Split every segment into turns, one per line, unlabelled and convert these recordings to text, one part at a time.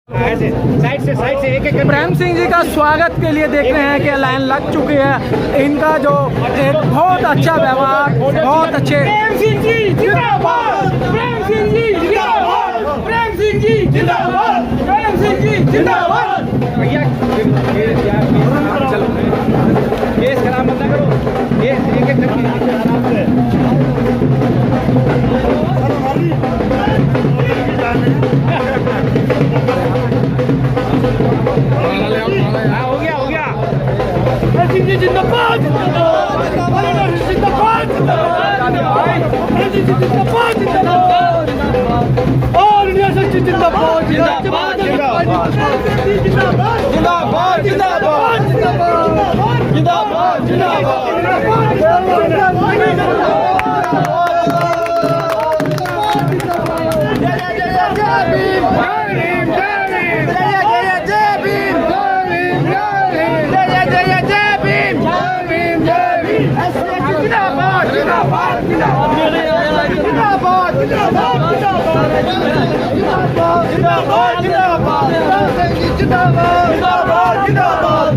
Side से एक
प्रेम सिंह जी का स्वागत के लिए देख रहे हैं कि लाइन लग चुकी है। इनका जो एक बहुत अच्छा व्यवहार, बहुत अच्छे।
प्रेम सिंह जी जिंदाबाद, प्रेम सिंह जी जिंदाबाद, प्रेम सिंह जी जिंदाबाद, प्रेम सिंह जी जिंदाबाद। भैया चलो केस खराब मत ना करो, ये एक एक करके हो गया प्रेम सिंह जी जिंदाबाद, जिंदाबाद जिंदाबाद, प्रेम सिंह जी जिंदाबाद, जिंदाबाद, ऑल इंडिया संघ जिंदाबाद, जिंदाबाद, जिंदाबाद, जिंदाबाद, जिंदाबाद, जिंदाबाद,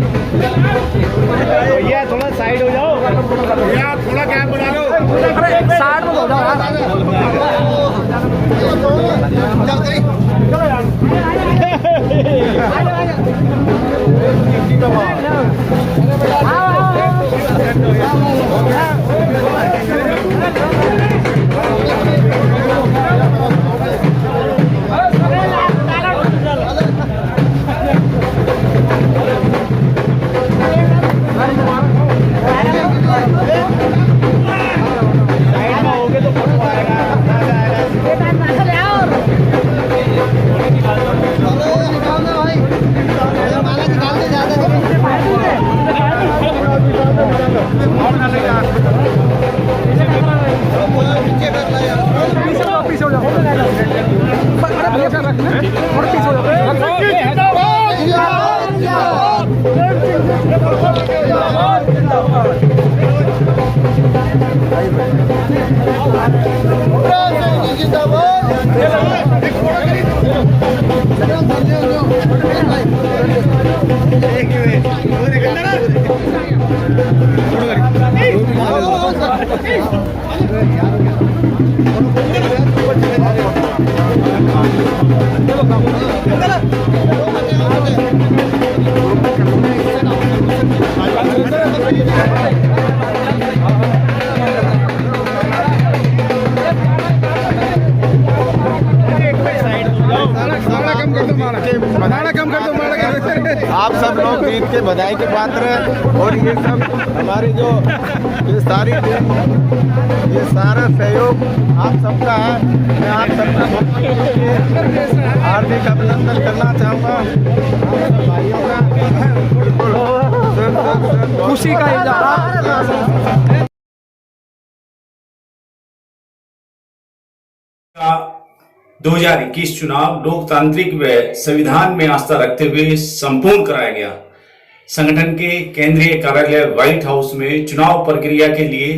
भैया थोड़ा साइड हो जाओ, भैया थोड़ा कैप बना लो,
अरे एक साइड में हो जाओ।
आप सब लोग जीत के बधाई के पात्र हैं और ये सब हमारी जो ये सारी टीम, ये सारा सहयोग आप सबका है। मैं आप सबका हार्दिक अभिनंदन करना चाहूँगा। आप सब भाइयों का
खुशी का इजहार।
2021 चुनाव लोकतांत्रिक व संविधान में आस्था रखते हुए संपूर्ण कराया गया। संगठन के केंद्रीय कार्यालय व्हाइट हाउस में चुनाव प्रक्रिया के लिए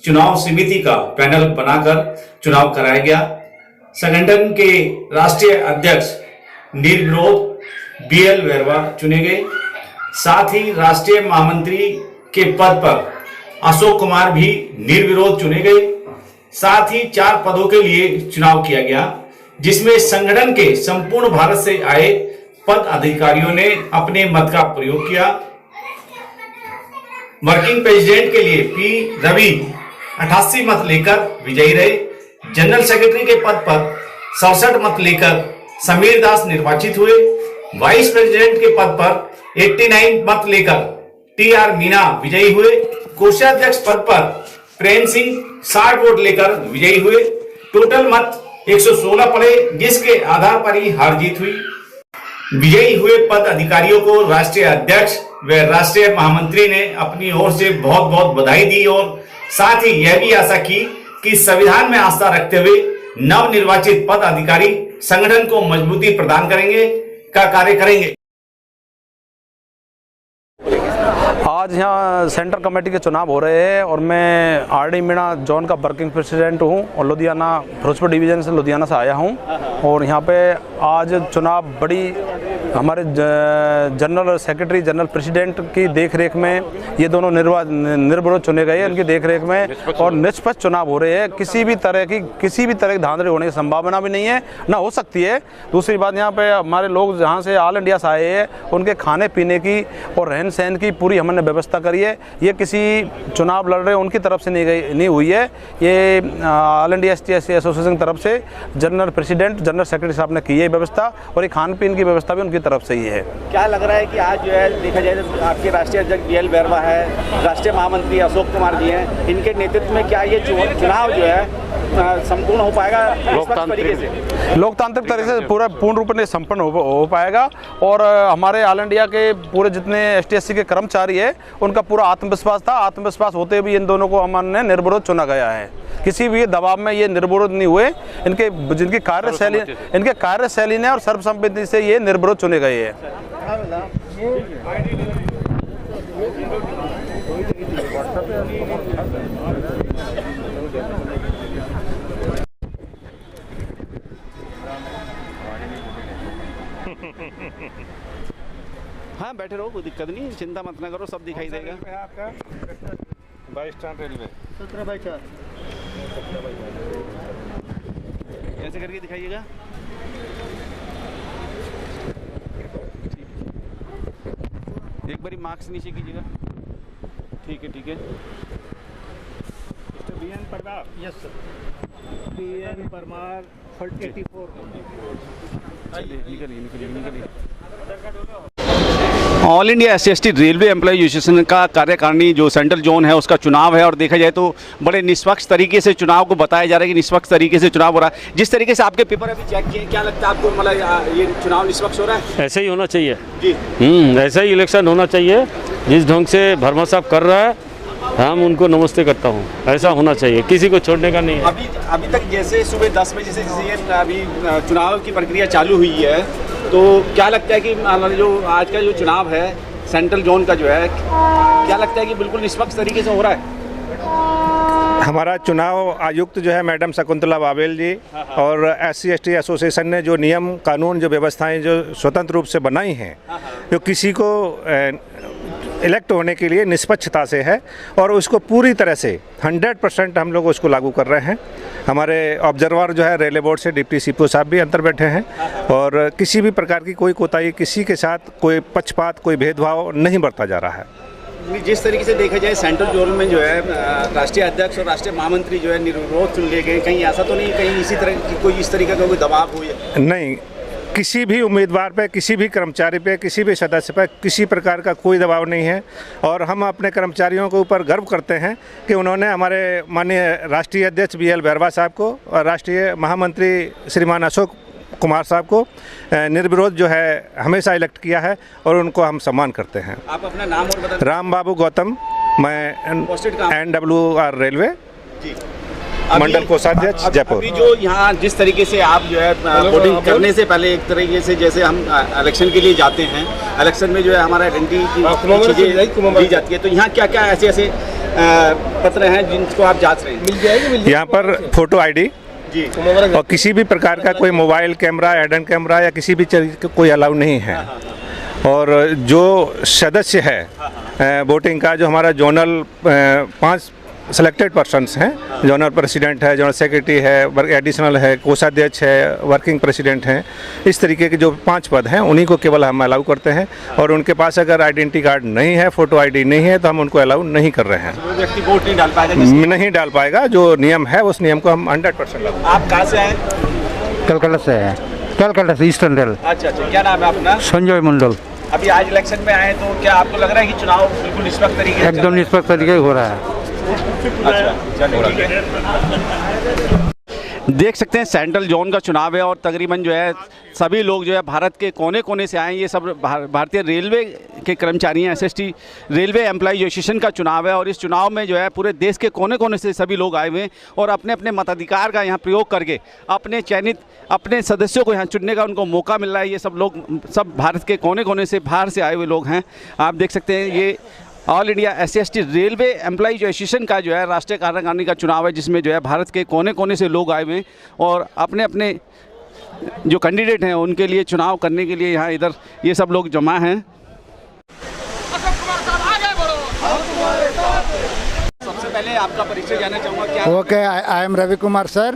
चुनाव समिति का पैनल बनाकर चुनाव कराया गया। संगठन के राष्ट्रीय अध्यक्ष निर्विरोध BL वैरवा चुने गए। साथ ही राष्ट्रीय महामंत्री के पद पर अशोक कुमार भी निर्विरोध चुने गए। साथ ही 4 पदों के लिए चुनाव किया गया, जिसमें संगठन के संपूर्ण भारत से आए पद अधिकारियों ने अपने मत का प्रयोग किया। वर्किंग प्रेसिडेंट के लिए P रवि 88 मत लेकर विजयी रहे। जनरल सेक्रेटरी के पद पर 67 मत लेकर समीर दास निर्वाचित हुए। वाइस प्रेसिडेंट के पद पर 89 मत लेकर TR मीना विजयी हुए। कोषाध्यक्ष पद पर प्रेम सिंह 60 वोट लेकर विजयी हुए। टोटल मत 116 पड़े, जिसके आधार पर ही हार जीत हुई। विजयी हुए पद अधिकारियों को राष्ट्रीय अध्यक्ष व राष्ट्रीय महामंत्री ने अपनी ओर से बहुत बहुत बधाई दी और साथ ही यह भी आशा की कि संविधान में आस्था रखते हुए नव निर्वाचित पद अधिकारी संगठन को मजबूती प्रदान कार्य करेंगे।
आज यहाँ सेंट्रल कमेटी के चुनाव हो रहे हैं और मैं आरडी मीणा जोन का वर्किंग प्रेसिडेंट हूँ और लुधियाना फिरोजपुर डिवीज़न से लुधियाना से आया हूँ। और यहाँ पे आज चुनाव बड़ी हमारे जनरल सेक्रेटरी जनरल प्रेसिडेंट की देखरेख में ये दोनों निर्विरोध चुने गए, उनकी देखरेख में और निष्पक्ष चुनाव हो रहे हैं। किसी भी तरह की धांधली होने की संभावना भी नहीं है, ना हो सकती है। दूसरी बात, यहाँ पे हमारे लोग जहाँ से ऑल इंडिया से आए हैं उनके खाने पीने की और रहन सहन की पूरी हमने व्यवस्था करी है। ये किसी चुनाव लड़ रहे उनकी तरफ से नहीं हुई है, ये ऑल इंडिया ST एसोसिएशन की तरफ से जनरल प्रेसिडेंट जनरल सेक्रेटरी साहब ने की है व्यवस्था, और ये खान पीन की व्यवस्था भी उनकी तरफ से ही है।
क्या लग रहा है कि आज जो है देखा जाए तो आपके राष्ट्रीय अध्यक्ष BL बैरवा है, राष्ट्रीय महामंत्री अशोक कुमार जी हैं, इनके नेतृत्व में क्या ये चुनाव जो है संपूर्ण हो पाएगा
लोकतांत्रिक तरीके से पूर्ण रूप में संपन्न हो पाएगा। और हमारे ऑल इंडिया के पूरे जितने ST SC के कर्मचारी है उनका पूरा आत्मविश्वास था। आत्मविश्वास होते भी इन दोनों को हमने निर्विरोध चुना गया है, किसी भी दबाव में ये निर्विरोध नहीं हुए। जिनकी कार्यशैली ने और सर्वसम्मति से ये निर्विरोध चुने गए हैं।
हाँ बैठे रहो, कोई दिक्कत नहीं, चिंता मत ना करो, सब दिखाई देगा।
आपका 22 टन रेलवे
17/4 ऐसे करके दिखाइएगा। एक बारी मार्क्स नीचे कीजिएगा। ठीक है
BN Parmar.
Yes sir, BN Parmar 84।
निकलिए। All India SC ST railway employ association का कार्यकारिणी जो सेंट्रल जोन है उसका चुनाव है, और देखा जाए तो बड़े निष्पक्ष तरीके से चुनाव को बताया जा रहा है कि निष्पक्ष तरीके से चुनाव हो रहा है। जिस तरीके से आपके पेपर अभी चेक किए, क्या लगता है आपको, मतलब ये चुनाव निष्पक्ष हो रहा है?
ऐसे ही होना चाहिए
जी।
ऐसा ही इलेक्शन होना चाहिए। जिस ढंग से वर्मा साहब कर रहा है हम उनको नमस्ते करता हूँ, ऐसा होना चाहिए, किसी को छोड़ने का नहीं है।
अभी तक जैसे सुबह 10 बजे से जैसे अभी चुनाव की प्रक्रिया चालू हुई है, तो क्या लगता है कि जो आज का जो चुनाव है सेंट्रल जोन का जो है, क्या लगता है कि बिल्कुल निष्पक्ष तरीके से हो रहा है?
हमारा चुनाव आयुक्त जो है मैडम शकुंतला बाबेल जी और SC ST एसोसिएशन ने जो नियम कानून जो व्यवस्थाएं जो स्वतंत्र रूप से बनाई हैं, जो किसी को इलेक्ट होने के लिए निष्पक्षता से है, और उसको पूरी तरह से 100% हम लोग उसको लागू कर रहे हैं। हमारे ऑब्जर्वर जो है रेलवे बोर्ड से डिप्टी CPO साहब भी अंदर बैठे हैं, और किसी भी प्रकार की कोई कोताही, किसी के साथ कोई पक्षपात, कोई भेदभाव नहीं बरता जा रहा है।
जिस तरीके से देखा जाए सेंट्रल जोन में जो है राष्ट्रीय अध्यक्ष और राष्ट्रीय महामंत्री जो है निर्विरोध चुन लिए गए, कहीं ऐसा तो नहीं कहीं इसी तरह की कोई इस तरीके का कोई दबाव हुई है?
नहीं, किसी भी उम्मीदवार पे, किसी भी कर्मचारी पे, किसी भी सदस्य पे किसी प्रकार का कोई दबाव नहीं है। और हम अपने कर्मचारियों के ऊपर गर्व करते हैं कि उन्होंने हमारे माननीय राष्ट्रीय अध्यक्ष BL बैरवा साहब को और राष्ट्रीय महामंत्री श्रीमान अशोक कुमार साहब को निर्विरोध जो है हमेशा इलेक्ट किया है, और उनको हम सम्मान करते हैं।
आप अपना नाम और बता।
राम बाबू गौतम, मैं NWR रेलवे जी मंडल कोषाध्यक्ष जयपुर।
अभी जो यहाँ जिस तरीके से आप जो है वोटिंग करने से पहले एक तरीके से जैसे हम इलेक्शन के लिए जाते हैं, इलेक्शन में जो है हमारा आइडेंटिटी की दी जाती है, तो यहाँ क्या क्या ऐसे पत्र हैं जिनको आप जांच रहे हैं?
मिल जाएगी।
यहाँ पर फोटो ID
जी,
और किसी भी प्रकार का कोई मोबाइल कैमरा, एडन कैमरा या किसी भी चीज़ का कोई अलाउ नहीं है। और जो सदस्य है वोटिंग का, जो हमारा जोनल 5 सिलेक्टेड पर्सन्स हैं, जोनल प्रेसिडेंट है, जोनल सेक्रेटरी है, एडिशनल है, कोषाध्यक्ष है, वर्किंग प्रेसिडेंट हैं, इस तरीके के जो 5 पद हैं उन्हीं को केवल हम अलाउ करते हैं। और उनके पास अगर आइडेंटिटी कार्ड नहीं है, फोटो ID नहीं है, तो हम उनको अलाउ नहीं कर रहे हैं।
वो व्यक्ति वोट नहीं डाल पाएगा?
नहीं डाल पाएगा। जो नियम है उस नियम को हम 100% लागू।
आप कहाँ से आए?
कलकत्ता से है, कलकत्ता से ईस्टर्न रेल।
अच्छा, क्या नाम है अपना?
संजय मंडल।
अभी आज इलेक्शन में आए, तो क्या आपको लग रहा है कि चुनाव बिल्कुल निष्पक्ष तरीके से?
एकदम निष्पक्ष तरीके हो रहा है।
अच्छा, चलिए। देख सकते हैं सेंट्रल जोन का चुनाव है, और तकरीबन जो है सभी लोग जो है भारत के कोने कोने से आए। ये सब भारतीय रेलवे के कर्मचारी हैं। SST रेलवे एम्प्लॉय एसोसिएशन का चुनाव है, और इस चुनाव में जो है पूरे देश के कोने कोने से सभी लोग आए हुए हैं, और अपने अपने मताधिकार का यहाँ प्रयोग करके अपने चयनित अपने सदस्यों को यहाँ चुनने का उनको मौका मिल रहा है। ये सब लोग सब भारत के कोने कोने से बाहर से आए हुए लोग हैं। आप देख सकते हैं ये all India SC/ST railway employees association का जो है राष्ट्रीय कार्यकारिणी का चुनाव है, जिसमें जो है भारत के कोने कोने से लोग आए हुए हैं और अपने अपने जो कैंडिडेट हैं उनके लिए चुनाव करने के लिए यहाँ इधर ये सब लोग जमा हैं। सबसे पहले आपका परिचय जानना चाहूँगा क्या?
Okay, I am Ravi Kumar sir.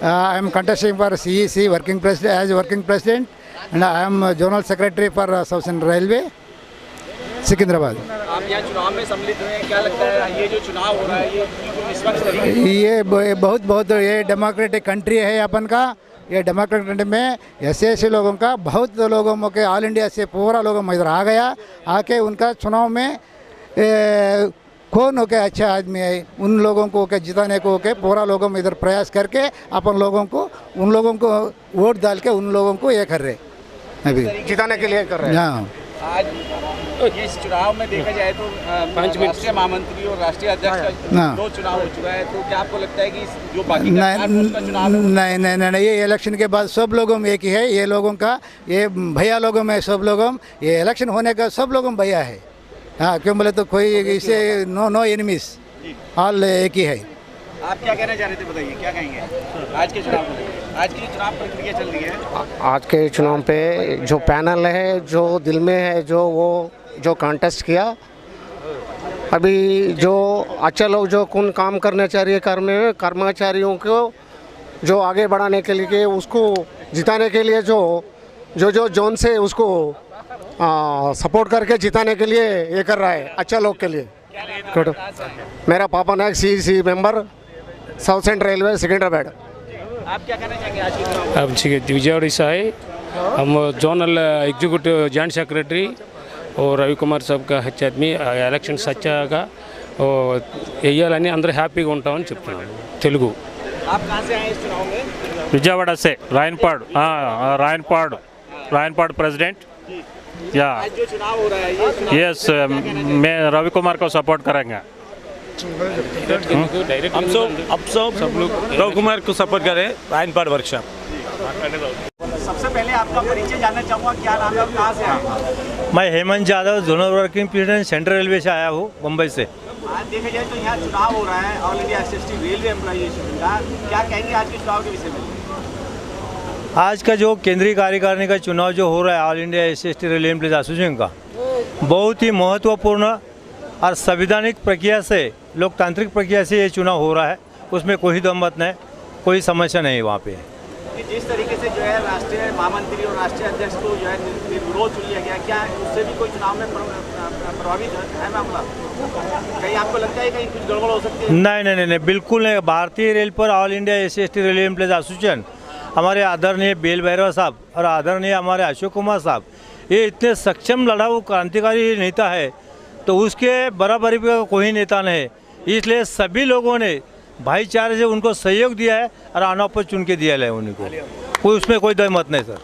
I am contesting for CEC working president as working president, and I am General Secretary for Southern Railway, Secunderabad.
आप यहाँ चुनाव में सम्मिलित हुए हैं, क्या लगता है ये जो चुनाव हो रहा है ये निष्पक्ष तरीके से?
ये बहुत ये डेमोक्रेटिक कंट्री है अपन का। ये डेमोक्रेटिक कंट्री में ऐसे लोगों का बहुत लोगों के ऑल इंडिया से पूरा लोगों में इधर आ गया, आके उनका चुनाव में कौन हो के अच्छा आदमी है उन लोगों को के जिताने को के पूरा लोगों में इधर प्रयास करके अपन लोगों को उन लोगों को वोट डाल के उन लोगों को ये कर रहे अभी जिताने के लिए कर रहे हैं। हाँ,
आज इस चुनाव में देखा जाए तो राष्ट्रीय महामंत्री और राष्ट्रीय अध्यक्ष का दो चुनाव हो चुका है, तो क्या आपको लगता है कि जो बाकी का चुनाव
नहीं, ये इलेक्शन के बाद सब लोगों में एक ही है। ये लोगों का ये भैया लोगों में सब लोगों ये इलेक्शन होने का सब लोगों भैया है। हाँ, क्यों बोले तो कोई इसे नो एनिमीज ऑल एक ही है।
आप क्या कहना चाह रहे थे, बताइए क्या कहेंगे आज के चुनाव में? आज की चुनाव प्रक्रिया चल रही है,
आज के चुनाव पे जो पैनल है जो दिल में है जो कॉन्टेस्ट किया, अभी जो अच्छा लोग जो कौन काम करना चाह रही है कर्मचारियों को जो आगे बढ़ाने के लिए उसको जिताने के लिए जो जोन से उसको सपोर्ट करके जिताने के लिए ये कर रहा है अच्छा लोग के लिए। मेरा पापा नायक CEC member south central railway Secunderabad.
आप क्या कहना चाहेंगे आज के चुनाव?
अब विजयवाड़ी से आए हम जोनल एग्जीक्यूटिव जॉइंट सेक्रेटरी और रवि कुमार साहब का अच्छा आदमी ఎలక్షన్ సచ్చాగా వేయాలని అందరూ హ్యాపీగా ఉంటామని చెప్తున్నాను తెలుగు।
आप कहाँ से आए इस चुनाव में?
विजयवाड़ा से रायनपाड़ प्रेसिडेंट या
आज जो चुनाव हो रहा है ये चुनाव
यस मैं रवि कुमार को सपोर्ट करेंगे।
हम सब लोग रवि कुमार को सपोर्ट करें रायनपाड़ वर्कशॉप।
सबसे पहले आपका परिचय जानना चाहूँगा, क्या नाम है और कहाँ से आए?
मैं Hemant Yadav zonal working president central railway से आया हूँ, मुंबई से।
आज देखा जाए तो यहाँ चुनाव हो रहा है all India SC/ST railway employees association का, क्या कहेंगे आज के चुनाव के विषय में?
आज का जो केंद्रीय कार्यकारिणी का चुनाव जो हो रहा है all India SC/ST railway employees association का, बहुत ही महत्वपूर्ण और संवैधानिक प्रक्रिया से लोकतांत्रिक प्रक्रिया से ये चुनाव हो रहा है, उसमें कोई दम मत नहीं, कोई समस्या नहीं वहाँ पे।
जिस तरीके से जो है राष्ट्रीय महामंत्री और राष्ट्रीय अध्यक्ष को जो है निर्विरोध चुन लिया गया, क्या उससे भी कोई चुनाव में प्रभावित है मामला? कहीं आपको लगता है कहीं कुछ गड़बड़ हो सकती है?
नहीं, बिल्कुल नहीं। भारतीय रेल पर all India SC/ST railway employees association हमारे आदरणीय बेल भैरव साहब और आदरणीय हमारे अशोक कुमार साहब, ये इतने सक्षम लड़ाऊ क्रांतिकारी नेता है, तो उसके बराबरी का कोई नेता नहीं है। इसलिए सभी लोगों ने भाईचारे से उनको सहयोग दिया है और आना पर चुन के दिया है उनको, कोई उसमें कोई दम मत नहीं सर।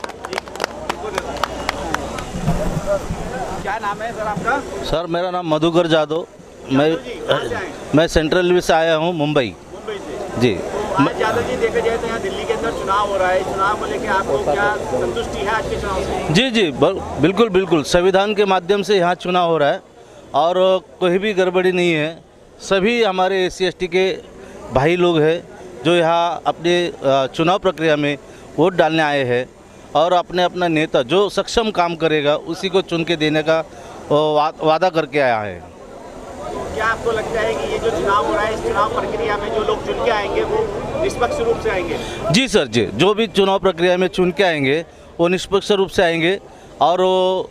क्या नाम है सर आपका?
सर मेरा नाम मधुकर जादव, मैं सेंट्रल रेलवे से आया हूँ, मुंबई जी।
आज यादव जी देखा जाए तो यहाँ दिल्ली के अंदर चुनाव हो रहा है, चुनाव को लेकर आपको क्या संतुष्टि है आज के चुनाव से?
जी बिल्कुल संविधान के माध्यम से यहाँ चुनाव हो रहा है और कोई भी गड़बड़ी नहीं है। सभी हमारे SC/ST के भाई लोग हैं जो यहाँ अपने चुनाव प्रक्रिया में वोट डालने आए हैं और अपना नेता जो सक्षम काम करेगा उसी को चुन के देने का वादा करके आया है।
क्या आपको लगता है कि ये जो चुनाव हो रहा है, इस चुनाव प्रक्रिया में जो लोग चुन के आएंगे वो निष्पक्ष रूप से आएंगे? जी
सर जी, जो भी चुनाव प्रक्रिया में चुन के आएंगे वो निष्पक्ष रूप से आएंगे और वो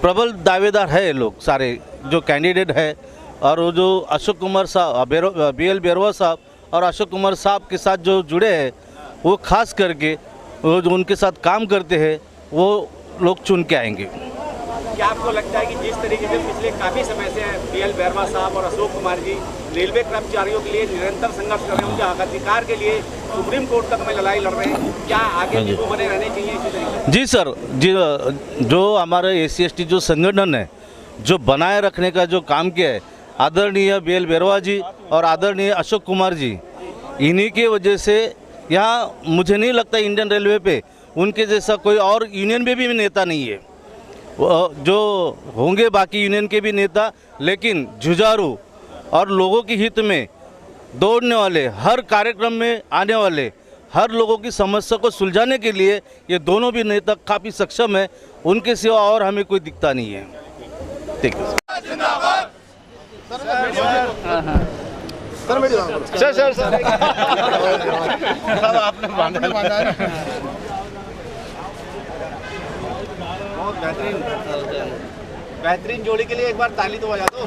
प्रबल दावेदार है लोग सारे जो कैंडिडेट है, और वो जो अशोक कुमार साहब BL बेरवा साहब और अशोक कुमार साहब के साथ जो जुड़े हैं वो खास करके वो जो उनके साथ काम करते हैं वो लोग चुन के आएंगे। क्या आपको लगता है कि जिस तरीके से पिछले काफ़ी समय से BL बेरवा साहब और अशोक कुमार जी रेलवे कर्मचारियों के लिए निरंतर संघर्ष कर रहे हैं, उनके हक अधिकार के लिए सुप्रीम कोर्ट तक में लड़ाई लड़ रहे हैं, क्या आगे भी वो बने रहने चाहिए इसी तरीके? जी सर जी, जो हमारे SC/ST जो संगठन है जो बनाए रखने का जो काम किया है आदरणीय BL बेरवा जी और आदरणीय अशोक कुमार जी, इन्हीं की वजह से यहाँ मुझे नहीं लगता इंडियन रेलवे पे उनके जैसा कोई और यूनियन में भी नेता नहीं है। जो होंगे बाकी यूनियन के भी नेता, लेकिन जुझारू और लोगों के हित में दौड़ने वाले, हर कार्यक्रम में आने वाले, हर लोगों की समस्या को सुलझाने के लिए ये दोनों भी नेता काफ़ी सक्षम है। उनके सिवा और हमें कोई दिखता नहीं है। ठीक है सर आपने बांधा है।
बहुत बेहतरीन जोड़ी के लिए एक बार ताली तो बजा दो।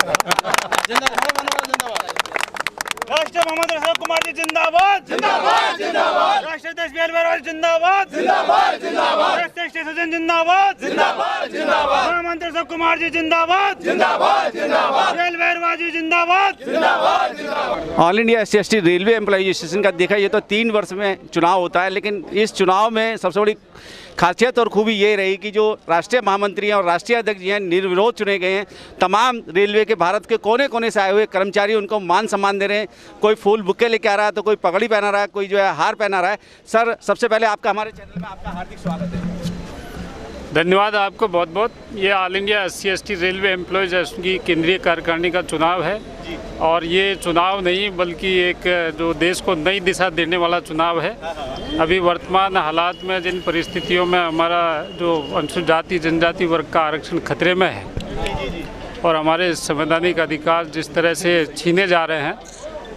राष्ट्र मोहम्मद अशोक कुमार जी जिंदाबाद जिंदाबाद जिंदाबाद। राष्ट्र अध्यक्ष बेल भैरव जिंदाबाद जिंदाबाद जिंदाबाद। राष्ट्रीय सचिव जिंदाबाद जिंदाबाद जिंदाबाद। महामंत्री अशोक कुमार जी जिंदाबाद जिंदाबाद जिंदाबाद। बेल भैरव जी जिंदाबाद जिंदाबाद जिंदाबाद।
All India SC/ST railway employ association का देखा ये तो 3 वर्ष में चुनाव होता है, लेकिन इस चुनाव में सबसे बड़ी खासियत और खूबी ये रही कि जो राष्ट्रीय महामंत्री हैं और राष्ट्रीय अध्यक्ष जी हैं निर्विरोध चुने गए हैं। तमाम रेलवे के भारत के कोने कोने से आए हुए कर्मचारी उनको मान सम्मान दे रहे हैं। कोई फूल बुक्के लेके आ रहा है, तो कोई पगड़ी पहना रहा है, कोई जो है हार पहना रहा है। सर, सबसे पहले आपका हमारे चैनल में आपका हार्दिक स्वागत है।
धन्यवाद आपको बहुत बहुत। ये all India SC/ST railway employees की केंद्रीय कार्यकारिणी का चुनाव है, और ये चुनाव नहीं बल्कि एक जो देश को नई दिशा देने वाला चुनाव है। अभी वर्तमान हालात में जिन परिस्थितियों में हमारा जो अनुसूचित जाति जनजाति वर्ग का आरक्षण खतरे में है और हमारे संवैधानिक अधिकार जिस तरह से छीने जा रहे हैं,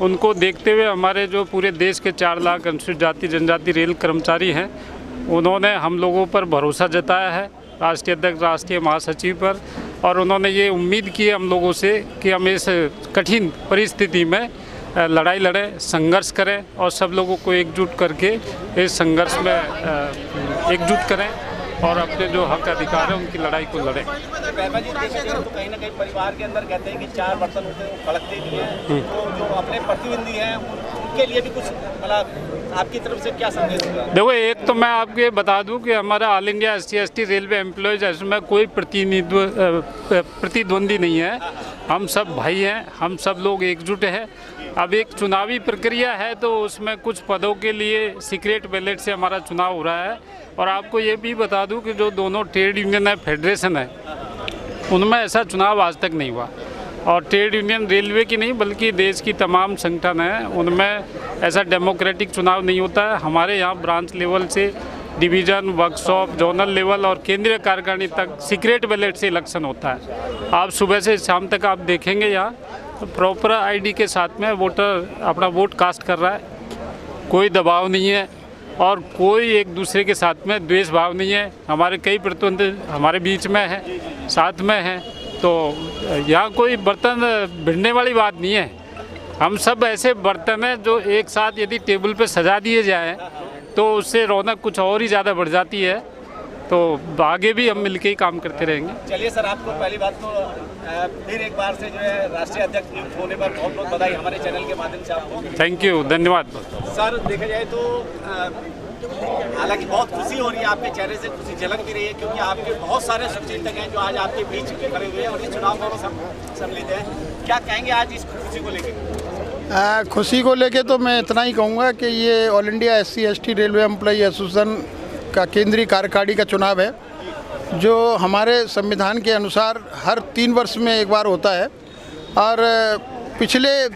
उनको देखते हुए हमारे जो पूरे देश के 4 लाख अनुसूचित जाति जनजाति रेल कर्मचारी हैं, उन्होंने हम लोगों पर भरोसा जताया है, राष्ट्रीय अध्यक्ष राष्ट्रीय महासचिव पर, और उन्होंने ये उम्मीद की हम लोगों से कि हम इस कठिन परिस्थिति में लड़ाई लड़ें, संघर्ष करें और सब लोगों को एकजुट करके इस संघर्ष में एकजुट करें और अपने जो हक अधिकार है उनकी लड़ाई को लड़ें।
जी तो कहीं ना कहीं परिवार के अंदर कहते हैं कि 4 बर्तन होते हैं वो खड़कते नहीं हैं, तो जो अपने प्रतिद्वंदी हैं उनके लिए भी कुछ मतलब आपकी तरफ से क्या संदेश होगा?
देखो, एक तो मैं आपको ये बता दूं कि हमारा all India SC/ST railway employees में कोई प्रतिद्वंदी नहीं है। हम सब भाई हैं, हम सब लोग एकजुट हैं। अब एक चुनावी प्रक्रिया है, तो उसमें कुछ पदों के लिए सीक्रेट बैलेट से हमारा चुनाव हो रहा है। और आपको ये भी बता दूं कि जो दोनों ट्रेड यूनियन है, फेडरेशन है, उनमें ऐसा चुनाव आज तक नहीं हुआ। और ट्रेड यूनियन रेलवे की नहीं बल्कि देश की तमाम संगठन हैं, उनमें ऐसा डेमोक्रेटिक चुनाव नहीं होता है। हमारे यहाँ ब्रांच लेवल से डिवीज़न, वर्कशॉप, जोनल लेवल और केंद्रीय कार्यकारिणी तक सीक्रेट बैलेट से इलेक्शन होता है। आप सुबह से शाम तक आप देखेंगे यहाँ तो प्रॉपर ID के साथ में वोटर अपना वोट कास्ट कर रहा है। कोई दबाव नहीं है और कोई एक दूसरे के साथ में द्वेष भाव नहीं है। हमारे कई प्रतिद्वंदी हमारे बीच में हैं, साथ में हैं, तो यहाँ कोई बर्तन भिड़ने वाली बात नहीं है। हम सब ऐसे बर्तन हैं जो एक साथ यदि टेबल पे सजा दिए जाएं तो उससे रौनक कुछ और ही ज़्यादा बढ़ जाती है। तो आगे भी हम मिलके ही काम करते रहेंगे।
चलिए सर, आपको पहली बात तो फिर एक बार से जो है राष्ट्रीय अध्यक्ष नियुक्त होने पर बहुत बहुत बधाई हमारे चैनल के माध्यम से आपको।
थैंक यू, धन्यवाद।
सर, देखा जाए तो हालांकि बहुत खुशी हो रही है, आपके चेहरे से खुशी झलक भी रही है, क्योंकि आपके बहुत सारे शुभचिंतक हैं जो आज आपके बीच में खड़े हुए हैं और इस चुनाव में सम्मिलित हैं। क्या कहेंगे आज इस खुशी को लेकर?
खुशी को लेके तो मैं इतना ही कहूँगा कि ये all India SC/ST railway employ association का केंद्रीय कार्यकारिणी का चुनाव है, जो हमारे संविधान के अनुसार हर 3 वर्ष में एक बार होता है। और पिछले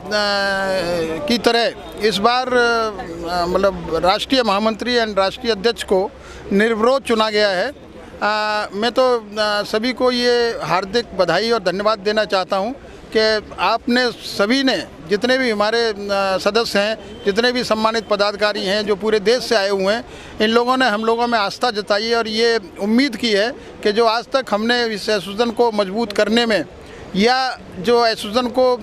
की तरह इस बार मतलब राष्ट्रीय महामंत्री एंड राष्ट्रीय अध्यक्ष को निर्विरोध चुना गया है। मैं तो सभी को ये हार्दिक बधाई और धन्यवाद देना चाहता हूँ कि आपने सभी ने, जितने भी हमारे सदस्य हैं, जितने भी सम्मानित पदाधिकारी हैं जो पूरे देश से आए हुए हैं, इन लोगों ने हम लोगों में आस्था जताई है और ये उम्मीद की है कि जो आज तक हमने इस एसोसिएशन को मजबूत करने में या जो एसोसिएशन को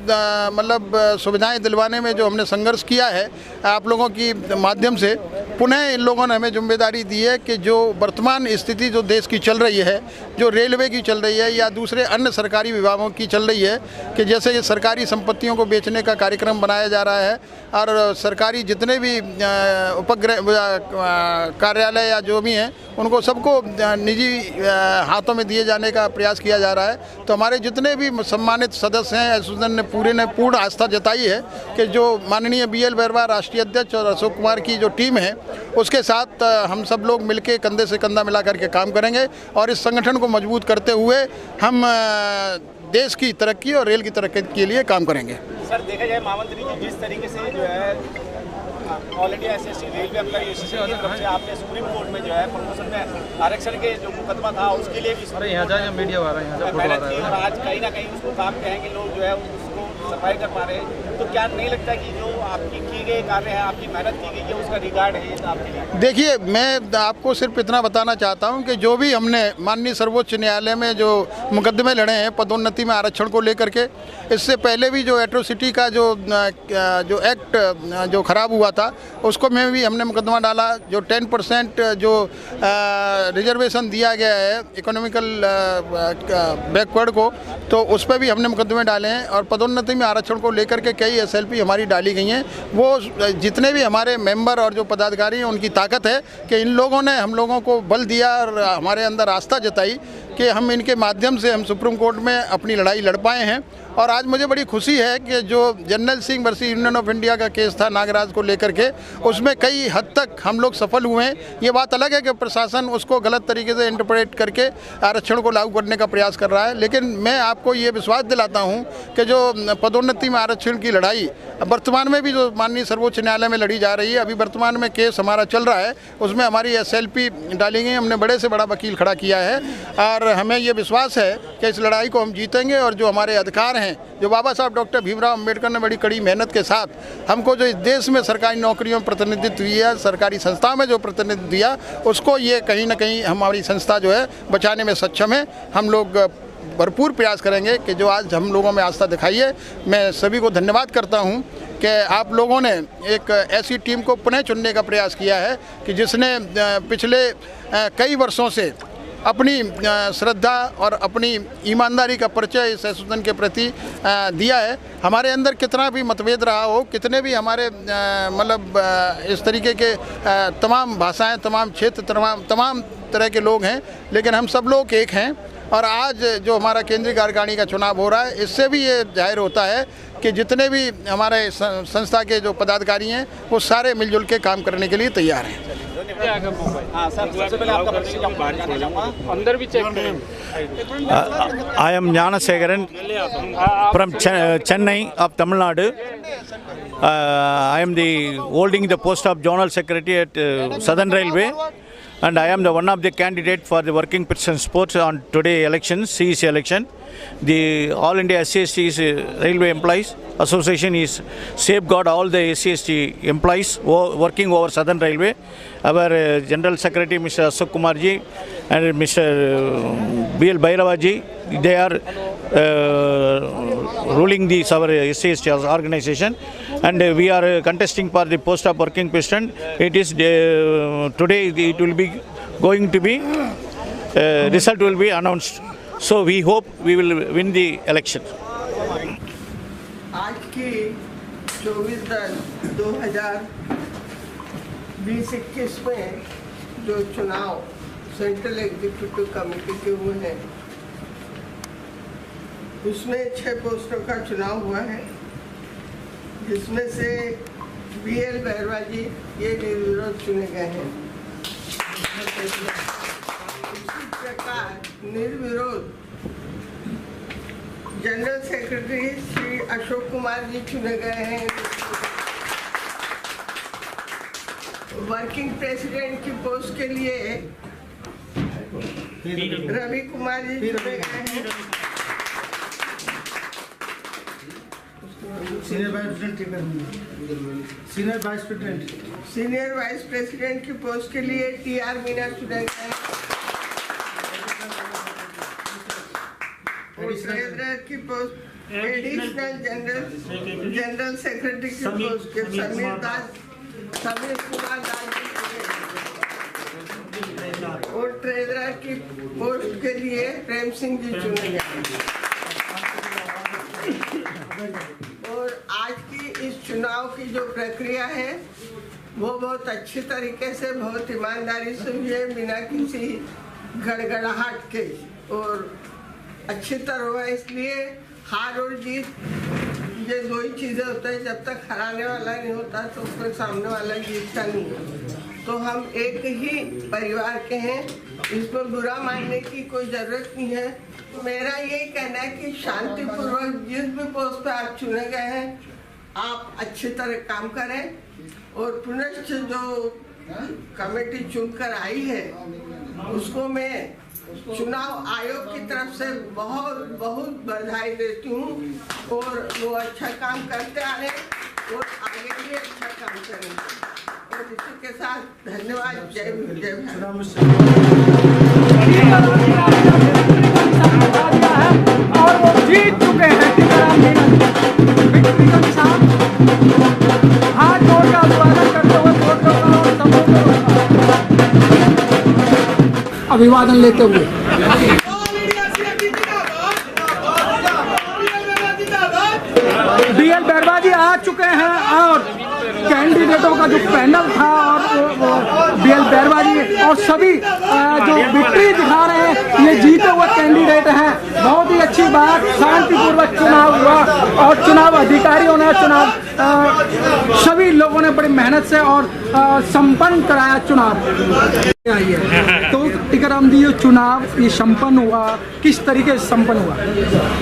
मतलब सुविधाएं दिलवाने में जो हमने संघर्ष किया है आप लोगों की माध्यम से, पुनः इन लोगों ने हमें जिम्मेदारी दी है कि जो वर्तमान स्थिति जो देश की चल रही है, जो रेलवे की चल रही है या दूसरे अन्य सरकारी विभागों की चल रही है, कि जैसे ये सरकारी संपत्तियों को बेचने का कार्यक्रम बनाया जा रहा है और सरकारी जितने भी उपग्रह कार्यालय या जो भी हैं उनको सबको निजी हाथों में दिए जाने का प्रयास किया जा रहा है। तो हमारे जितने भी सम्मानित सदस्य हैं एसोसिएशन ने पूर्ण आस्था जताई है कि जो माननीय BL बैरवा राष्ट्रीय अध्यक्ष और अशोक कुमार की जो टीम है उसके साथ हम सब लोग मिलके कंधे से कंधा मिला करके काम करेंगे और इस संगठन को मजबूत करते हुए हम देश की तरक्की और रेल की तरक्की के लिए काम करेंगे।
सर देखा जाए महामंत्री जी जिस तरीके से जो है all India SST railway employ association की तरफ से आपने सुप्रीम कोर्ट में जो है प्रमोशन में आरक्षण के जो मुकदमा था उसके लिए भी यहाँ जाए मीडिया वाला मेहनत की और आज कहीं ना कहीं उसको काम कहेंगे लोग जो है उसको सफाई कर पा रहे हैं। तो क्या नहीं लगता कि जो आपकी की गई कार्य है आपकी मेहनत की गई है उसका रिगार्ड है तो आपके लिए?
देखिए, मैं आपको सिर्फ इतना बताना चाहता हूं कि जो भी हमने माननीय सर्वोच्च न्यायालय में जो मुकदमे लड़े हैं पदोन्नति में आरक्षण को लेकर के, इससे पहले भी जो एट्रोसिटी का जो एक्ट जो खराब हुआ था उसको में भी हमने मुकदमा डाला। जो 10% जो रिजर्वेशन दिया गया है इकोनॉमिकल बैकवर्ड को, तो उस पर भी हमने मुकदमे डाले हैं और पदोन्नति में आरक्षण को लेकर के कई SLP हमारी डाली गई हैं। वो जितने भी हमारे मेंबर और जो पदाधिकारी हैं उनकी ताकत है कि इन लोगों ने हम लोगों को बल दिया और हमारे अंदर आस्था जताई कि हम इनके माध्यम से हम सुप्रीम कोर्ट में अपनी लड़ाई लड़ पाए हैं। और आज मुझे बड़ी खुशी है कि जो general Singh versus union of India का केस था नागराज को लेकर के, उसमें कई हद तक हम लोग सफल हुए हैं। ये बात अलग है कि प्रशासन उसको गलत तरीके से इंटरप्रेट करके आरक्षण को लागू करने का प्रयास कर रहा है, लेकिन मैं आपको ये विश्वास दिलाता हूँ कि जो पदोन्नति में आरक्षण की लड़ाई वर्तमान में भी जो माननीय सर्वोच्च न्यायालय में लड़ी जा रही है, अभी वर्तमान में केस हमारा चल रहा है, उसमें हमारी SLP डाली गई। हमने बड़े से बड़ा वकील खड़ा किया है और हमें ये विश्वास है कि इस लड़ाई को हम जीतेंगे और जो हमारे अधिकार हैं, जो बाबा साहब डॉक्टर भीमराव अम्बेडकर ने बड़ी कड़ी मेहनत के साथ हमको जो इस देश में सरकारी नौकरियों में प्रतिनिधित्व दिया, सरकारी संस्था में जो प्रतिनिधित्व दिया, उसको ये कहीं ना कहीं हमारी संस्था जो है बचाने में सक्षम है। हम लोग भरपूर प्रयास करेंगे कि जो आज हम लोगों में आस्था दिखाई है। मैं सभी को धन्यवाद करता हूं कि आप लोगों ने एक ऐसी टीम को पुनः चुनने का प्रयास किया है कि जिसने पिछले कई वर्षों से अपनी श्रद्धा और अपनी ईमानदारी का परिचय इस एसोसिएशन के प्रति दिया है। हमारे अंदर कितना भी मतभेद रहा हो, कितने भी हमारे मतलब इस तरीके के तमाम भाषाएं, तमाम क्षेत्र, तमाम तरह के लोग हैं, लेकिन हम सब लोग एक हैं। और आज जो हमारा केंद्रीय कार्यकारिणी का चुनाव हो रहा है, इससे भी ये जाहिर होता है कि जितने भी हमारे संस्था के जो पदाधिकारी हैं वो सारे मिलजुल के काम करने के लिए तैयार हैं।
I am Gnanasegaran from Chennai of Tamil Nadu. I am holding the post of Zonal Secretary at Southern Railway, and I am the one of the candidate for the working person sports on today election, CEC election. The All India SC/ST Railway Employees Association is safeguard all the SC/ST employees working over Southern Railway. Our General Secretary Mr. Ashok Kumar ji and Mr. B.L. Bhairava ji, they are ruling this our SC/ST organization, and we are contesting for the post of working president. It is today it will be going to be result will be announced. So we hope we will win the election.
आज की 24/10/2020-21 में जो चुनाव central executive committee के हुए हैं, उसमें 6 पोस्टों का चुनाव हुआ है, जिसमें से B.L. भैरवा जी ये निर्विरोध चुने गए हैं। इसी प्रकार निर्विरोध जनरल सेक्रेटरी श्री अशोक कुमार जी चुने गए हैं। वर्किंग प्रेसिडेंट की पोस्ट के लिए रवि कुमार जी चुने गए हैं। सीनियर वाइस प्रेसिडेंट की पोस्ट के लिए T.R. मीना चुने गए हैं। ट्रेजरर की पोस्ट एडिशनल जनरल सेक्रेटरी की पोस्ट के समीर कुमार दास और ट्रेजरर की पोस्ट के लिए प्रेम सिंह जी चुने गए। और आज की इस चुनाव की जो प्रक्रिया है वो बहुत अच्छी तरीके से, बहुत ईमानदारी से हुई है, बिना किसी गड़गड़ाहट के और अच्छी तरह हुआ। इसलिए हार और जीत ये दो ही चीज़ें होती हैं, जब तक हराने वाला नहीं होता तो उसमें सामने वाला जीतता नहीं है। तो हम एक ही परिवार के हैं, इसमें बुरा मानने की कोई ज़रूरत नहीं है। मेरा यही कहना है कि शांतिपूर्वक जिस भी पोस्ट पे आप चुने गए हैं आप अच्छी तरह काम करें, और पुनश्च जो कमेटी चुनकर आई है उसको मैं चुनाव आयोग की तरफ से बहुत बहुत बधाई देती हूँ, और वो अच्छा काम करते आ रहे और आगे भी अच्छा काम करेंगे। और इसी के साथ धन्यवाद। जय भीम, जय भारत।
और वो जीत चुके हैं टीकाराम विक्ट्री के साथ। हाथ जोड़ का अभिवादन करते हुए अभिवादन लेते हुए BL बैरवा जी आ चुके हैं, और कैंडिडेटों का जो पैनल था और BL बैरवा जी और सभी जो विक्ट्री दिखा रहे हैं ये जीते हुए कैंडिडेट हैं। बहुत ही अच्छी बात, शांतिपूर्वक चुनाव हुआ और चुनाव अधिकारियों ने सभी लोगों ने बड़ी मेहनत से और संपन्न कराया चुनाव। तो टीकाराम जी, ये चुनाव ये संपन्न हुआ, किस तरीके से संपन्न हुआ?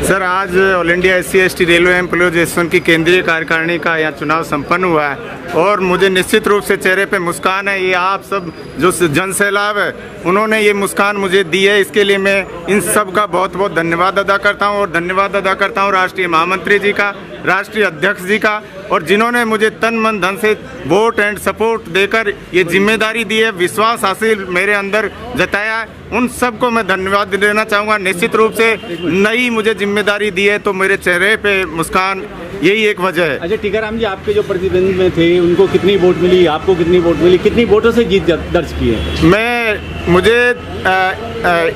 सर, आज all India SC/ST railway employees association की केंद्रीय कार्यकारिणी का यहाँ चुनाव संपन्न हुआ है, और मुझे निश्चित रूप से चेहरे पे मुस्कान है। ये आप सब जो जन सैलाब है उन्होंने ये मुस्कान मुझे दी है, इसके लिए मैं इन सब का बहुत बहुत धन्यवाद अदा करता हूँ। और धन्यवाद अदा करता हूँ राष्ट्रीय महामंत्री जी का, राष्ट्रीय अध्यक्ष जी का, और जिन्होंने मुझे तन मन धन से वोट एंड सपोर्ट देकर ये जिम्मेदारी दी है, विश्वास हासिल मेरे अंदर जताया है, उन सबको मैं धन्यवाद देना चाहूँगा। निश्चित रूप से नई मुझे जिम्मेदारी दी है तो मेरे चेहरे पे मुस्कान यही एक वजह है।
अच्छा टीकाराम जी, आपके जो प्रतिद्वंदी में थे उनको कितनी वोट मिली, आपको कितनी वोट मिली, कितनी वोटों से जीत दर्ज की है?
मुझे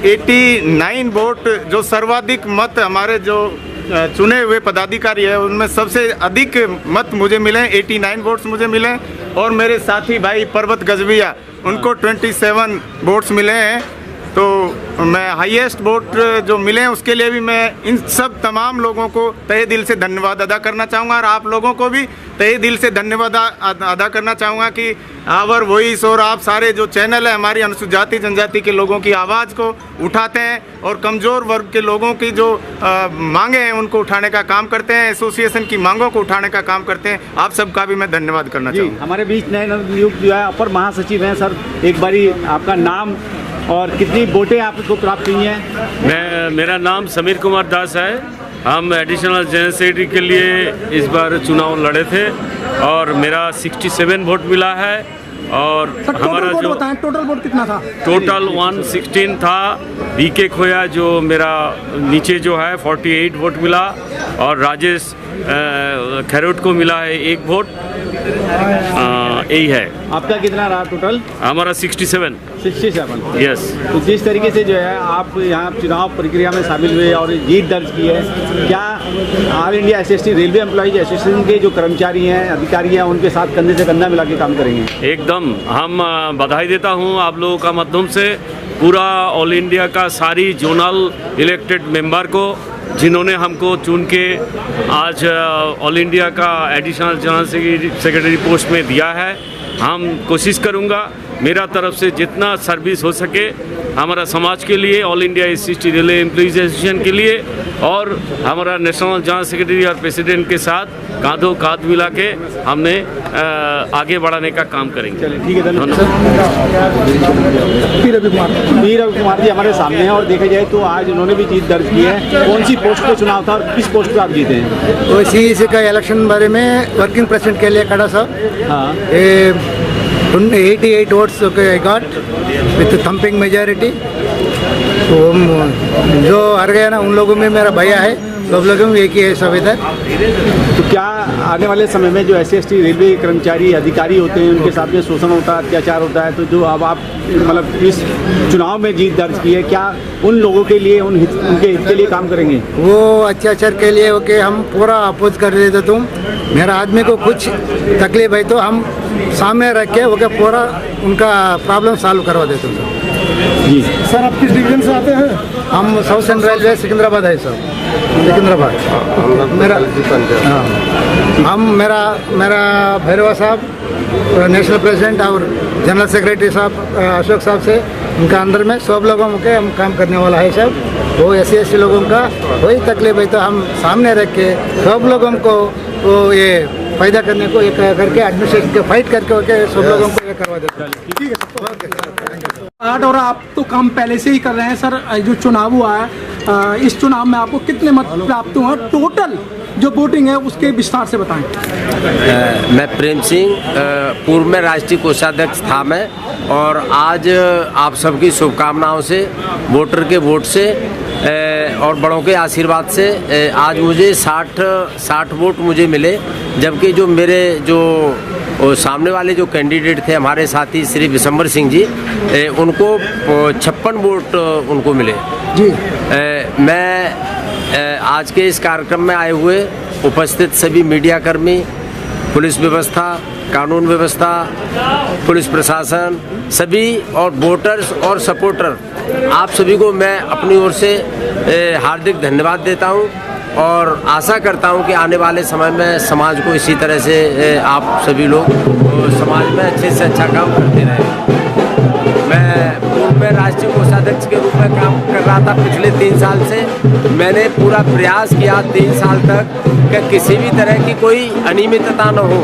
89 वोट, जो सर्वाधिक मत हमारे जो चुने हुए पदाधिकारी है उनमें सबसे अधिक मत मुझे मिले, 89 वोट्स मुझे मिले, और मेरे साथी भाई पर्वत गजबिया उनको 27 वोट्स मिले हैं। तो मैं हाईएस्ट वोट जो मिले हैं उसके लिए भी मैं इन सब तमाम लोगों को तहे दिल से धन्यवाद अदा करना चाहूँगा, और आप लोगों को भी तहे दिल से धन्यवाद अदा करना चाहूँगा कि आवर वॉइस और आप सारे जो चैनल है हमारी अनुसूचित जाति जनजाति के लोगों की आवाज़ को उठाते हैं और कमज़ोर वर्ग के लोगों की जो मांगे हैं उनको उठाने का काम करते हैं, एसोसिएशन की मांगों को उठाने का काम करते हैं। आप सबका भी मैं धन्यवाद करना चाहूँगा।
हमारे बीच नए नियुक्त जो है अपर महासचिव हैं सर, एक बारी आपका नाम और कितनी वोटें आपको प्राप्त हुई हैं?
मेरा नाम समीर कुमार दास है। हम एडिशनल जनरल सेक्रेटरी के लिए इस बार चुनाव लड़े थे और मेरा 67 वोट मिला है। और हमारा जो
टोटल वोट कितना था?
टोटल 116 था। BK खोया जो मेरा नीचे जो है 48 वोट मिला, और राजेश खैरोट को मिला है 1 वोट। यही है।
आपका कितना रहा टोटल?
हमारा 67। यस।
तो जिस तरीके से जो है आप यहाँ चुनाव प्रक्रिया में शामिल हुए और जीत दर्ज की है, क्या all India SC/ST railway employees association के जो कर्मचारी हैं, अधिकारी हैं, उनके साथ कंधे से कंधा मिला के काम करेंगे?
एकदम। हम बधाई देता हूँ आप लोगों का माध्यम से पूरा ऑल इंडिया का सारी जोनल इलेक्टेड मेंबर को, जिन्होंने हमको चुन के आज ऑल इंडिया का एडिशनल जनरल सेक्रेटरी पोस्ट में दिया है। हम कोशिश करूँगा मेरा तरफ से जितना सर्विस हो सके हमारा समाज के लिए, all India SC/ST railway employees association के लिए, और हमारा नेशनल जनरल सेक्रेटरी और प्रेसिडेंट के साथ कांधों कांध मिला के हमने आगे बढ़ाने का काम करेंगे।
चलिए ठीक है, धन्यवाद। वीर रवि कुमार जी हमारे सामने हैं, और देखा जाए तो आज उन्होंने भी जीत दर्ज की है। कौन सी पोस्ट पे चुनाव था और किस पोस्ट पे आप जीते हैं?
तो CEC का इलेक्शन बारे में वर्किंग प्रेसिडेंट के लिए खड़ा सर। हाँ, 88 votes I got with thumping majority. तो जो हार गया ना उन लोगों में मेरा भैया है, सब लोगों में एक ही है सब इधर।
तो क्या आने वाले समय में जो SC/ST रेलवे कर्मचारी अधिकारी होते हैं उनके साथ में शोषण होता है, अत्याचार होता है, तो जो अब आप मतलब इस चुनाव में जीत दर्ज की है, क्या उन लोगों के लिए उनके हित के लिए काम करेंगे?
वो अत्याचार के लिए ओके हम पूरा अपोज कर देते। तुम मेरा आदमी को कुछ तकलीफ है तो हम सामने रख के ओके पूरा उनका प्रॉब्लम सॉल्व करवा देते हैं।
जी
सर, आप किस डिवीजन से आते हैं?
हम साउथ सेंट्रल रेलवे सिकंदराबाद है सर। सिकंदराबाद। मेरा भैरवा साहब नेशनल प्रेसिडेंट और जनरल सेक्रेटरी साहब अशोक साहब से उनका अंदर में सब लोगों के हम काम करने वाला है सब। वो SC लोगों का वही तकलीफ है तो हम सामने रख के सब लोगों को वो ये फायदा करने को ये करके एडमिनिस्ट्रेशन के फाइट करके सब लोगों को ये करवा देते हैं। ठीक है।
और आप तो काम पहले से ही कर रहे हैं सर। जो चुनाव हुआ है इस चुनाव में आपको कितने मत प्राप्त हुए टोटल जो वोटिंग है उसके विस्तार से बताएं।
मैं प्रेम सिंह पूर्व में राष्ट्रीय कोषाध्यक्ष था मैं, और आज आप सबकी शुभकामनाओं से वोटर के वोट से और बड़ों के आशीर्वाद से आज मुझे 60 वोट मुझे मिले, जबकि जो मेरे जो सामने वाले जो कैंडिडेट थे हमारे साथी श्री विशंबर सिंह जी उनको 56 वोट उनको मिले जी। मैं आज के इस कार्यक्रम में आए हुए उपस्थित सभी मीडिया कर्मी, पुलिस व्यवस्था, कानून व्यवस्था, पुलिस प्रशासन सभी और वोटर्स और सपोर्टर आप सभी को मैं अपनी ओर से हार्दिक धन्यवाद देता हूं और आशा करता हूं कि आने वाले समय में समाज को इसी तरह से आप सभी लोग समाज में अच्छे से अच्छा काम करते रहें। मैं पूर्व में राष्ट्रीय कोषाध्यक्ष के रूप में काम कर रहा था पिछले 3 साल से। मैंने पूरा प्रयास किया 3 साल तक कि किसी भी तरह की कोई अनियमितता न हो।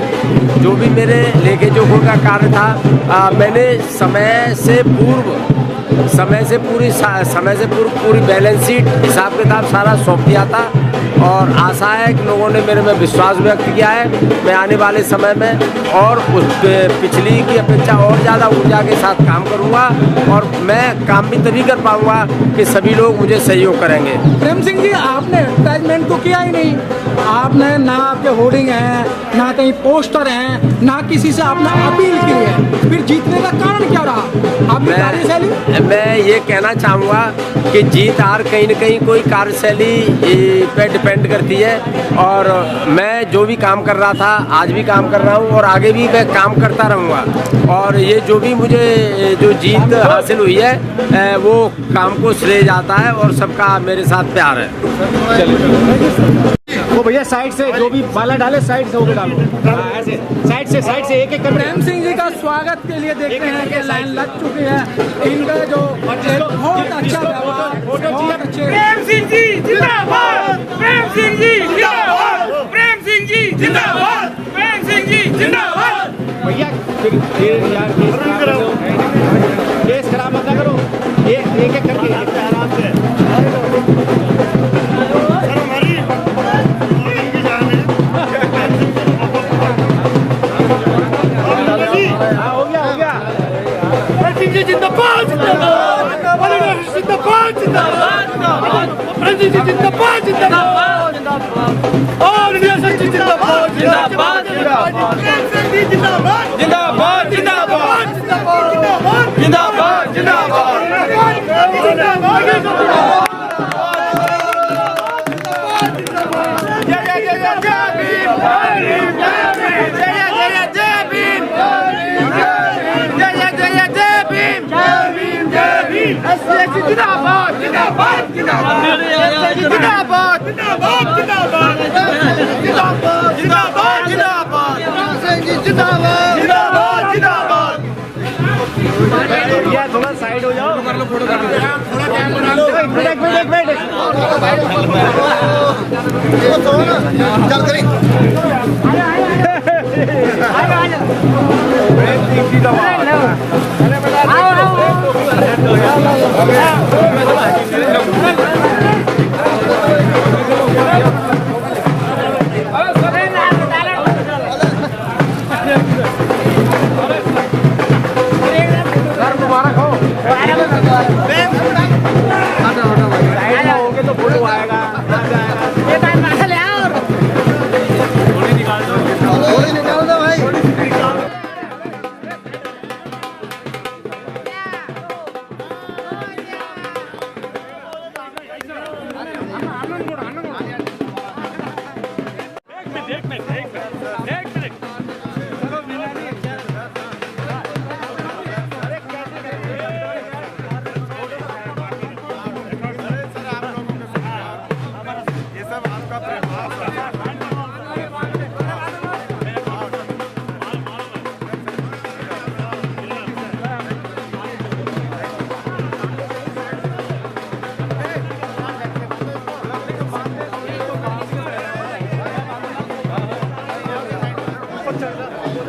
जो भी मेरे लेखे जोखों का कार्य था मैंने समय से पूरी बैलेंस शीट हिसाब किताब सारा सौंप दिया था और आशा है कि लोगों ने मेरे में विश्वास व्यक्त किया है। मैं आने वाले समय में और उस पिछली की अपेक्षा और ज़्यादा ऊर्जा के साथ काम करूंगा और मैं काम भी तभी कर पाऊंगा कि सभी लोग मुझे सहयोग करेंगे।
प्रेम सिंह जी, आपने एडवर्टाइजमेंट तो किया ही नहीं, आपने ना आपके होर्डिंग हैं, ना कहीं पोस्टर हैं, ना किसी से आपने अपील की है, फिर जीतने का कारण क्या रहा आपकी कार्यशैली?
मैं ये कहना चाहूँगा कि जीत हार कहीं न कहीं कोई कार्यशैली पे डिपेंड करती है और मैं जो भी काम कर रहा था आज भी काम कर रहा हूँ और आगे भी मैं काम करता रहूँगा और ये जो भी मुझे जो जीत हासिल हुई है वो काम को श्रेय जाता है और सबका मेरे साथ प्यार है।
वो भैया साइड से जो भी बाला डाले साइड से वो डालो, ऐसे साइड से एक कर। प्रेम सिंह जी का स्वागत के लिए देखते हैं कि लाइन लग चुकी है। इनका जो बहुत अच्छा व्यवहार, बहुत अच्छे।
प्रेम सिंह जी जिंदाबाद, प्रेम सिंह जी जिंदाबाद, प्रेम सिंह जी जिंदाबाद, प्रेम सिंह जी जिंदाबाद।
भैया केस खराब मत करो, एक करके आराम से।
जिंदाबाद जिंदाबाद, जिंदाबाद जिंदाबाद, प्रेम सिंह जी जिंदाबाद जिंदाबाद, और जिंदाबाद जिंदाबाद, प्रेम सिंह जी जिंदाबाद जिंदाबाद, जिंदाबाद जिंदाबाद, जिंदाबाद जिंदाबाद। जिंदाबाद जिंदाबाद जिंदाबाद, जिंदाबाद जिंदाबाद जिंदाबाद, जिंदाबाद जिंदाबाद जिंदाबाद, जिंदाबाद जिंदाबाद जिंदाबाद।
यार थोड़ा साइड हो जाओ, कर लो फोटो, थोड़ा कैमरा लो, चल करें।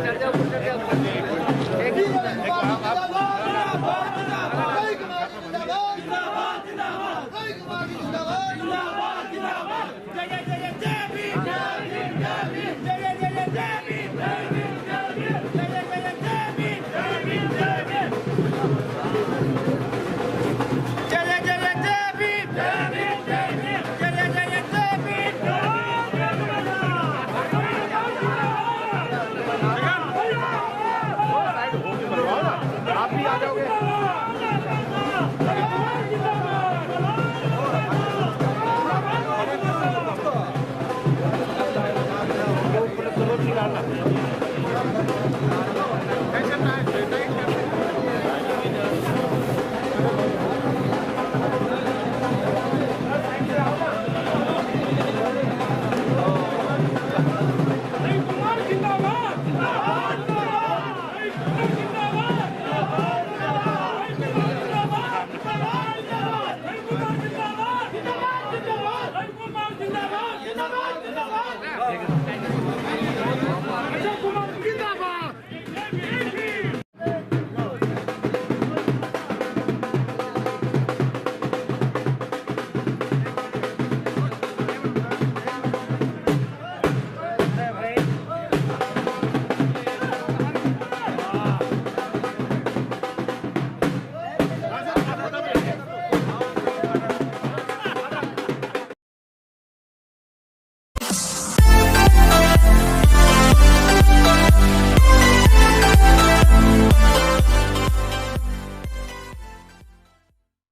हैं।